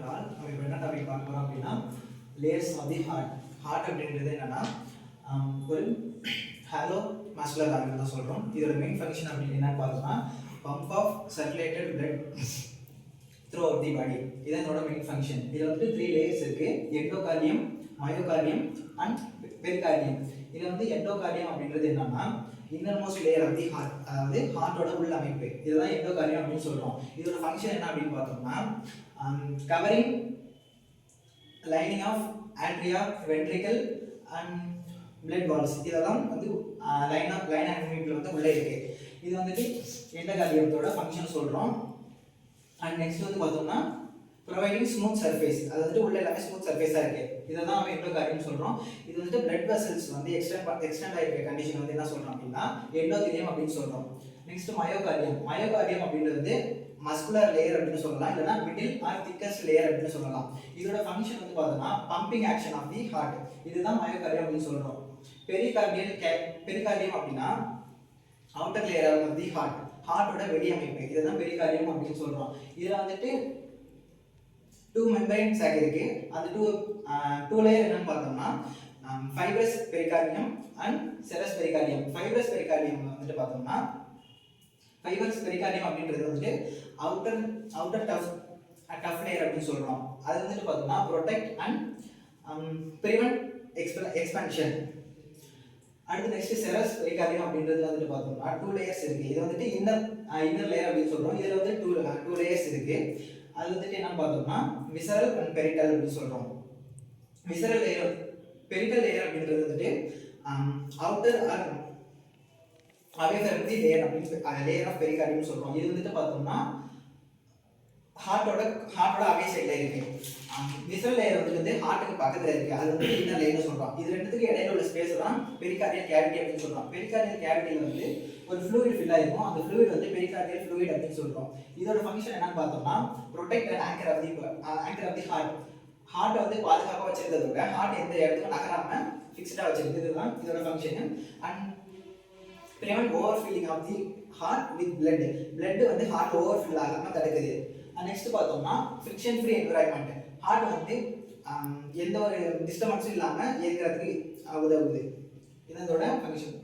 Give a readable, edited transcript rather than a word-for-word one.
என்றால் நம்ம இப்போ என்ன டாபிக் பார்க்க போகிறோம் அப்படின்னா லேயர்ஸ் ஆஃப் தி ஹார்ட் அப்படின்றது என்னன்னா ஒரு ஹாலோ மஸ்குலர் ஆர்கன் தான் சொல்கிறோம். இதோட மெயின் ஃபங்க்ஷன் அப்படின்னு என்னன்னு பார்த்தோம்னா pump of circulated blood throughout the body. இதான் இதோட மெயின் ஃபங்க்ஷன். இதில் வந்து 3 லேயர்ஸ் இருக்குது: எண்டோகார்டியம், மயோகார்டியம் அண்ட் பெரிகார்டியம். இதில் வந்து எண்டோகார்டியம் அப்படின்றது என்னன்னா innermost layer of the heart, அதாவது ஹார்ட்டோட உள் அமைப்பு. இதுதான் எண்டோகார்டியம் அப்படின்னு சொல்கிறோம். இதோட ஃபங்க்ஷன் என்ன அப்படின்னு பார்த்தோம்னா covering lining of atria, ventricle and blood walls. இதெல்லாம் வந்து லைன் அமைப்பில் வந்து உள்ளே இருக்குது. இது வந்துட்டு எண்டோகார்டியத்தோட ஃபங்க்ஷன் சொல்கிறோம். அண்ட் நெக்ஸ்ட் வந்து பார்த்தோம்னா ப்ரொவைடிங் ஸ்மூத் சர்ஃபேஸ், அது வந்துட்டு உள்ள எல்லாமே ஸ்மூத் சர்ஃபேஸாக இருக்குது. இதை தான் நம்ம எண்டோகார்டியம் சொல்கிறோம். இது வந்துட்டு பிளட் வெசல்ஸ் வந்து எக்ஸ்டெண்ட் ஆகிருக்க கண்டிஷன் வந்து என்ன சொல்கிறோம் அப்படின்னா எண்டோதீலியம் அப்படின்னு சொல்கிறோம். நெக்ஸ்ட் மயோகார்டியம் அப்படின்றது வந்து மஸ்குலர் லேயர் அப்படின்னு சொல்லலாம், இல்லைனா மிடில் ஆர் திக்கஸ்ட் லேயர் அப்படின்னு சொல்லலாம். இதோட ஃபங்க்ஷன் வந்து பார்த்தோம்னா pumping action of the heart. இதுதான் மயோகார்டியம் அப்படின்னு சொல்கிறோம். பெரிகார்டியம் அப்படின்னா அவுட்டர் லேயர் ஆஃப் தி ஹார்ட்டோட வெளியமைப்பு. இதுதான் பெரிகார்டியம் அப்படின்னு சொல்கிறோம். இதில் வந்துட்டு 2 மெம்பரேன்ஸ் இருக்கு. அந்த டூ லேயர் என்னன்னு பார்த்தோம்னா fibrous pericardium and Ceres pericardium. Fibrous pericardium வந்துட்டு பார்த்தோம்னா ஃபைப்ரஸ் பெரிகார்டியம் அப்படின்றது வந்துட்டு அவுட்டர் டஃப் லேயர் அப்படின்னு சொல்கிறோம். அது வந்துட்டு பார்த்தோம்னா ப்ரொடெக்ட் அண்ட் ப்ரிவென்ட் எக்ஸ்பென்ஷன். அடுத்து நெக்ஸ்ட் செரஸ் பெரிகார்டியம் அப்படின்றது வந்துட்டு பார்த்தோம்னா 2 லேயர்ஸ் இருக்குது. இது வந்துட்டு இன்னர் லேயர் அப்படின்னு சொல்கிறோம். இதில் வந்து 2 லேயர்ஸ் இருக்குது. அது வந்துட்டு என்னன்னு பார்த்தோம்னா விசரல் அண்ட் பெரிட்டல் அப்படின்னு சொல்கிறோம். விசரல் லேயர், பெரிட்டல் லேயர் அப்படின்றது வந்துட்டு outer are away from the layer அப்படின்னு லேயர் ஆஃப் பெரிகார்டியம் சொல்கிறோம். இது வந்துட்டு பார்த்தோம்னா ஹார்ட்டோட அவே சைடில் இருக்குது. விசரல் லேயர் வந்து ஹார்ட்டுக்கு பக்கத்தில் இருக்குது. அது வந்து இன்னர் லேயர்னு சொல்கிறோம். இது ரெண்டுத்துக்கு இடையில உள்ள ஸ்பேஸ் தான் பெரிகார்டியல் கேவிட்டி அப்படின்னு சொல்கிறோம். பெரிகார்டியல் கேவிட்டியில் வந்து ஒரு ஃப்ளூயிட் ஃபில் ஆகிருக்கும். அந்த ஃப்ளூயிட் வந்து பெரிகார்டியல் ஃப்ளூயிட் அப்படின்னு சொல்கிறோம். இதோட ஃபங்க்ஷன் என்னன்னு பார்த்தோம்னா protect and anchor of the ஹார்ட்டை வந்து பாதுகாப்பாக வச்சிருக்கிறத விட ஹார்ட் எந்த இடத்துக்கும் நகராமல் ஃபிக்ஸ்டாக வச்சிருக்கிறது தான் இதோட function. And prevent over filling of the heart with blood வந்து ஹார்ட் ஓவர் ஃபில் ஆகாமல் தடுக்குது. நெக்ஸ்ட் பார்த்தோம்னா ஃப்ரிக்ஷன் ஃப்ரீ என்விரான்மெண்ட். ஹார்ட் வந்து எந்த ஒரு டிஸ்டர்பன்ஸும் இல்லாமல் இயங்கிறதுக்கு உதவுது. இதோட ஃபங்க்ஷன்.